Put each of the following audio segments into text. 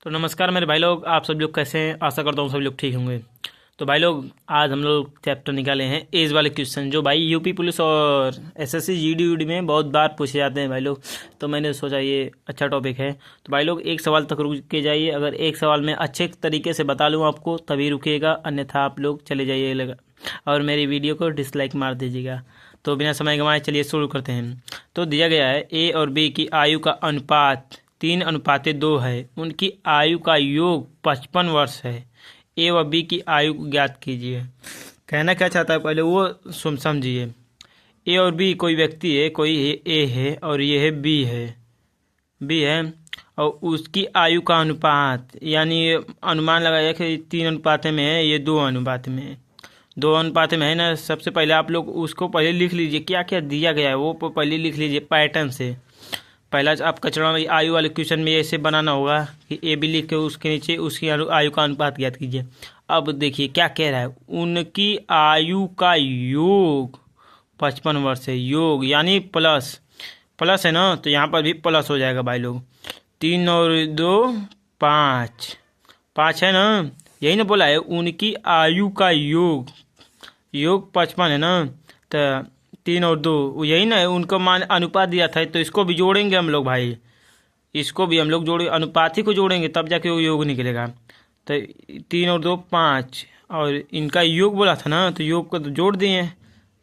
तो नमस्कार मेरे भाई लोग, आप सब लोग कैसे हैं। आशा करता हूँ सब लोग ठीक होंगे। तो भाई लोग, आज हम लोग चैप्टर निकाले हैं एज वाले क्वेश्चन, जो भाई यूपी पुलिस और एसएससी जीडी में बहुत बार पूछे जाते हैं भाई लोग। तो मैंने सोचा ये अच्छा टॉपिक है। तो भाई लोग, एक सवाल तक रुक के जाइए। अगर एक सवाल में अच्छे तरीके से बता लूँ आपको तभी रुकिएगा, अन्यथा आप लोग चले जाइए और मेरी वीडियो को डिसलाइक मार दीजिएगा। तो बिना समय गंवाए चलिए शुरू करते हैं। तो दिया गया है ए और बी की आयु का अनुपात 3:2 है। उनकी आयु का योग 55 वर्ष है। ए व बी की आयु को ज्ञात कीजिए। कहना क्या चाहता है पहले वो समझिए। ए और बी कोई व्यक्ति है, कोई ए है और ये है बी है और उसकी आयु का अनुपात, यानी अनुमान लगाया कि 3 अनुपात में है, ये 2 अनुपात में है। 2 अनुपात में है ना। सबसे पहले आप लोग उसको पहले लिख लीजिए, क्या क्या दिया गया है वो पहले लिख लीजिए पैटर्न से। पहला आप कचरा आयु वाले क्वेश्चन में ऐसे बनाना होगा कि ए बी लिख के उसके नीचे उसकी आयु का अनुपात ज्ञात कीजिए। अब देखिए क्या कह रहा है, उनकी आयु का योग 55 वर्ष है। योग यानी प्लस प्लस है ना, तो यहाँ पर भी प्लस हो जाएगा भाई लोग। 3 और 2 5, 5 है ना, यही ना बोला है। उनकी आयु का योग 55 है ना, तो 3 और 2 यही ना है। उनको मान अनुपात दिया था, तो इसको भी जोड़ेंगे हम लोग भाई। इसको भी हम लोग जोड़े, अनुपात ही को जोड़ेंगे तब जाके वो योग निकलेगा। तो 3 और 2 5 और इनका योग बोला था ना, तो योग को तो जोड़ दिए।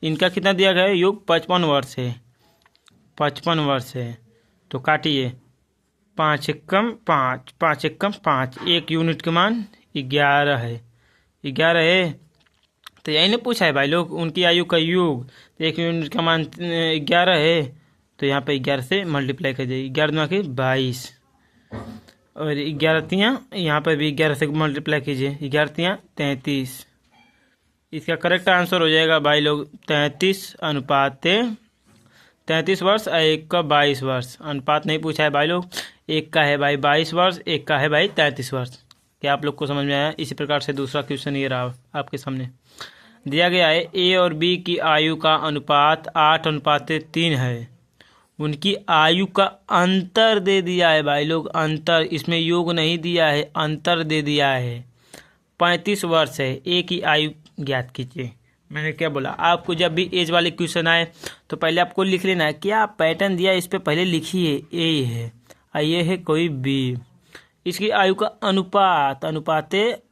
इनका कितना दिया गया है, योग 55 वर्ष है। 55 वर्ष है तो काटिए। 5 एकम 5, 5 एकम 5, 1 यूनिट का मान 11 है। 11 है तो यही ने पूछा है भाई लोग, उनकी आयु का योग। तो 1 यूनिट का मान 11 है, तो यहाँ पे 11 से मल्टीप्लाई कर दीजिए। 11 के 22 और 11 यहाँ पर भी 11 से मल्टीप्लाई कीजिए। 11 33। इसका करेक्ट आंसर हो जाएगा भाई लोग 33 वर्ष और एक का 22 वर्ष। अनुपात नहीं पूछा है भाई लोग। एक का है भाई 22 वर्ष, एक का है भाई 33 वर्ष। क्या आप लोग को समझ में आया। इसी प्रकार से दूसरा क्वेश्चन ये रहा आपके सामने। दिया गया है ए और बी की आयु का अनुपात 8:3 है। उनकी आयु का अंतर दे दिया है भाई लोग। अंतर, इसमें योग नहीं दिया है, अंतर दे दिया है। 35 वर्ष है। ए की आयु ज्ञात कीजिए। मैंने क्या बोला आपको, जब भी एज वाले क्वेश्चन आए तो पहले आपको लिख लेना है। क्या पैटर्न दिया इस पर पहले लिखिए। ए है और ये है कोई बी। इसकी आयु का अनुपात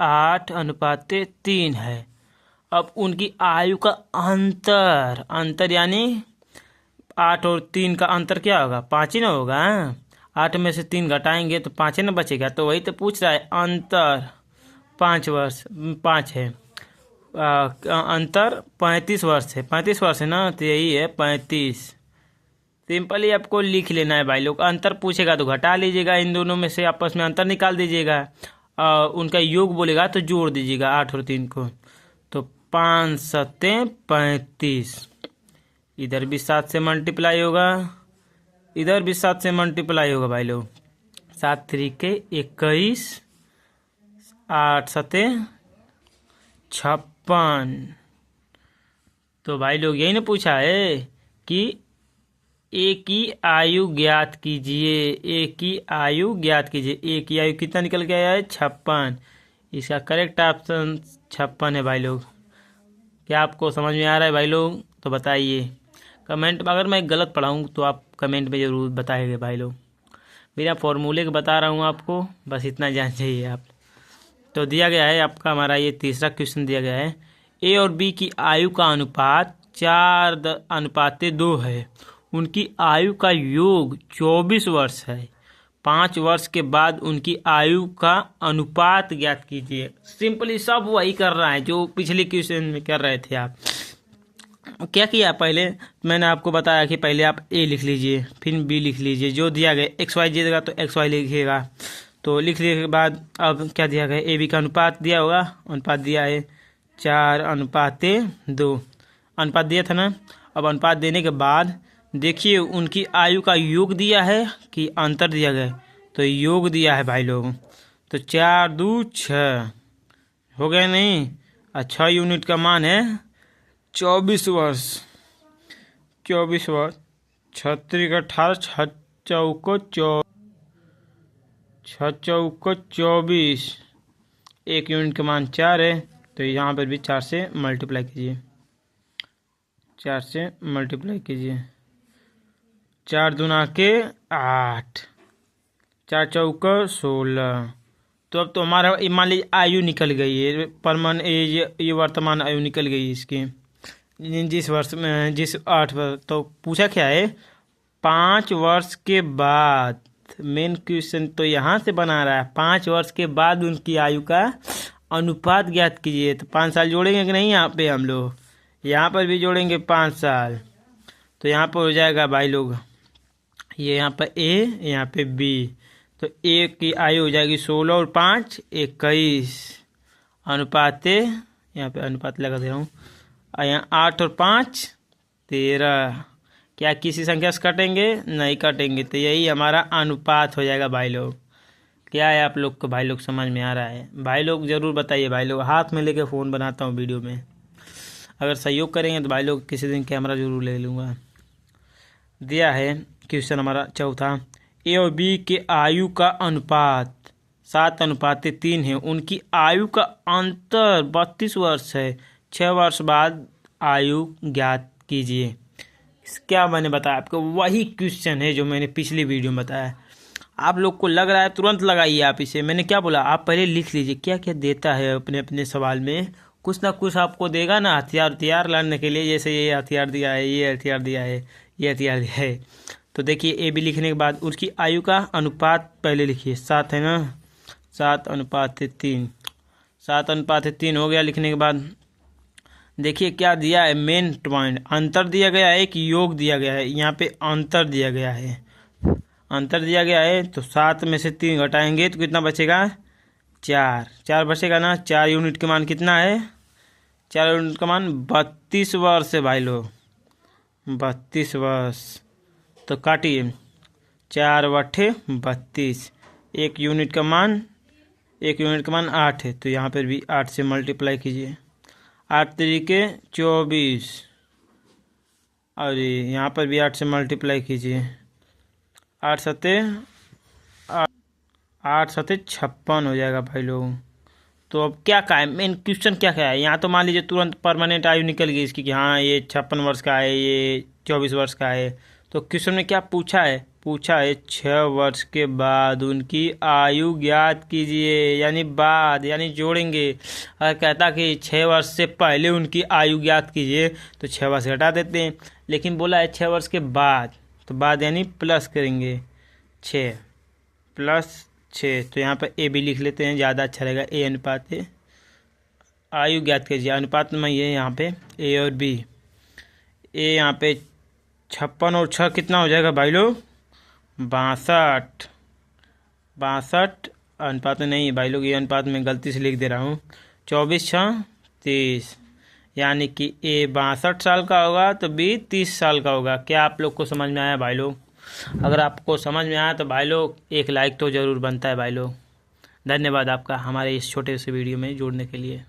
8:3 है। अब उनकी आयु का अंतर यानी 8 और 3 का अंतर क्या होगा, 5 ही ना होगा। 8 में से 3 घटाएंगे तो 5 ही ना बचेगा। तो वही तो पूछ रहा है, अंतर 5 वर्ष 5 है। अंतर 35 वर्ष है। 35 वर्ष है ना, तो यही है 35। सिंपली आपको लिख लेना है भाई लोग। अंतर पूछेगा तो घटा लीजिएगा, इन दोनों में से आपस में अंतर निकाल दीजिएगा। उनका योग बोलेगा तो जोड़ दीजिएगा 8 और 3 को। तो 5 सत्ते 35। इधर भी 7 से मल्टीप्लाई होगा, इधर भी 7 से मल्टीप्लाई होगा भाई लोग। 7 3 21, 8 सत्ते 56। तो भाई लोग यही ना पूछा है कि ए की आयु ज्ञात कीजिए। ए की आयु ज्ञात कीजिए। ए की आयु कितना निकल के आया है, 56। इसका करेक्ट ऑप्शन 56 है भाई लोग। क्या आपको समझ में आ रहा है भाई लोग, तो बताइए कमेंट में। अगर मैं गलत पढ़ाऊँ तो आप कमेंट में ज़रूर बताइएगा भाई लोग। बिना फॉर्मूले के बता रहा हूँ आपको, बस इतना जान चाहिए आप। तो दिया गया है आपका, हमारा ये तीसरा क्वेश्चन दिया गया है। ए और बी की आयु का अनुपात 4:2 है। उनकी आयु का योग 24 वर्ष है। 5 वर्ष के बाद उनकी आयु का अनुपात ज्ञात कीजिए। सिंपली सब वही कर रहा है जो पिछले क्वेश्चन में कर रहे थे आप। क्या किया पहले, मैंने आपको बताया कि पहले आप ए लिख लीजिए, फिर बी लिख लीजिए। जो दिया गया एक्स वाई देगा तो एक्स वाई लिखिएगा। तो लिखने के बाद अब क्या दिया गया, ए बी का अनुपात दिया होगा। अनुपात दिया है 4:2। अनुपात दिया था ना। अब अनुपात देने के बाद देखिए उनकी आयु का योग दिया है कि अंतर दिया गया, तो योग दिया है भाई लोग। तो 4 2 6 हो गया नहीं। 6 यूनिट का मान है 24 वर्ष। 24 वर्ष 36 18 6 चौको 24। छः चौको 24, एक यूनिट का मान 4 है, तो यहाँ पर भी 4 से मल्टीप्लाई कीजिए, 4 से मल्टीप्लाई कीजिए। 4 दूना के 8, 4 चौका 16। तो अब तो हमारा मान लीजिए आयु निकल गई है, परमान एज, ये वर्तमान आयु निकल गई है इसकी, जिस वर्ष में, जिस 8 वर्ष। तो पूछा क्या है, 5 वर्ष के बाद। मेन क्वेश्चन तो यहाँ से बना रहा है, 5 वर्ष के बाद उनकी आयु का अनुपात ज्ञात कीजिए। तो 5 साल जोड़ेंगे कि नहीं, यहाँ पे हम लोग यहाँ पर भी जोड़ेंगे 5 साल। तो यहाँ पर हो जाएगा भाई लोग, ये यहाँ पर ए, यहाँ पे बी, तो ए की आयु हो जाएगी 16 और 5 21, अनुपाते, यहाँ पे अनुपात लगा दे रहा हूँ, यहाँ 8 और 5 13। क्या किसी संख्या से कटेंगे? नहीं कटेंगे। तो यही हमारा अनुपात हो जाएगा भाई लोग। क्या है आप लोग को भाई लोग समझ में आ रहा है? भाई लोग ज़रूर बताइए भाई लोग, हाथ में लेके फ़ोन बनाता हूँ वीडियो में। अगर सहयोग करेंगे तो भाई लोग किसी दिन कैमरा जरूर ले लूँगा। दिया है क्वेश्चन हमारा चौथा, ए और बी के आयु का अनुपात 7:3 है। उनकी आयु का अंतर 32 वर्ष है। 6 वर्ष बाद आयु ज्ञात कीजिए। क्या मैंने बताया आपको, वही क्वेश्चन है जो मैंने पिछली वीडियो में बताया। आप लोग को लग रहा है तुरंत लगाइए आप इसे। मैंने क्या बोला, आप पहले लिख लीजिए क्या क्या देता है अपने अपने सवाल में। कुछ ना कुछ आपको देगा ना, हथियार लड़ने के लिए। जैसे ये हथियार दिया है, ये हथियार दिया है, ये हथियार दिया है। तो देखिए ए बी लिखने के बाद उसकी आयु का अनुपात पहले लिखिए, 7 है ना, 7:3, 7:3 हो गया। लिखने के बाद देखिए क्या दिया है, मेन पॉइंट, अंतर दिया गया है, एक योग दिया गया है। यहाँ पे अंतर दिया गया है, अंतर दिया गया है। तो 7 में से 3 घटाएंगे तो कितना बचेगा, 4 बचेगा ना। 4 यूनिट का मान कितना है, 4 यूनिट का मान 32 वर्ष है भाई लोग, 32 वर्ष। तो काटिए, 4 बटे 32, एक यूनिट का मान 8 है। तो यहाँ पर भी 8 से मल्टीप्लाई कीजिए, 8 तरीके 24, और यहाँ पर भी 8 से मल्टीप्लाई कीजिए, 8 सते 56 हो जाएगा भाई लोग। तो अब क्या कहा है, मेन क्वेश्चन क्या कहा है यहाँ। तो मान लीजिए तुरंत परमानेंट आयु निकल गई इसकी कि हाँ ये 56 वर्ष का है, ये 24 वर्ष का है। तो क्वेश्चन में क्या पूछा है, 6 वर्ष के बाद उनकी आयु ज्ञात कीजिए, यानी बाद, यानी जोड़ेंगे। अगर कहता कि 6 वर्ष से पहले उनकी आयु ज्ञात कीजिए तो 6 वर्ष हटा देते हैं, लेकिन बोला है 6 वर्ष के बाद, तो बाद यानी प्लस करेंगे, 6 + 6। तो यहाँ पर ए बी लिख लेते हैं, ज़्यादा अच्छा रहेगा। ए अनुपात है, आयु ज्ञात कीजिए, अनुपात में ये यहाँ पे ए और बी। ए यहाँ पे 56 और 6 कितना हो जाएगा भाई लोग, 62। अनुपात में नहीं भाई लोग, ये अनुपात में गलती से लिख दे रहा हूँ। 24 6 30, यानी कि ए 62 साल का होगा तो बी 30 साल का होगा। क्या आप लोग को समझ में आया भाई लोग? अगर आपको समझ में आया तो भाई लोग एक लाइक तो ज़रूर बनता है भाई लोग। धन्यवाद आपका हमारे इस छोटे से वीडियो में जुड़ने के लिए।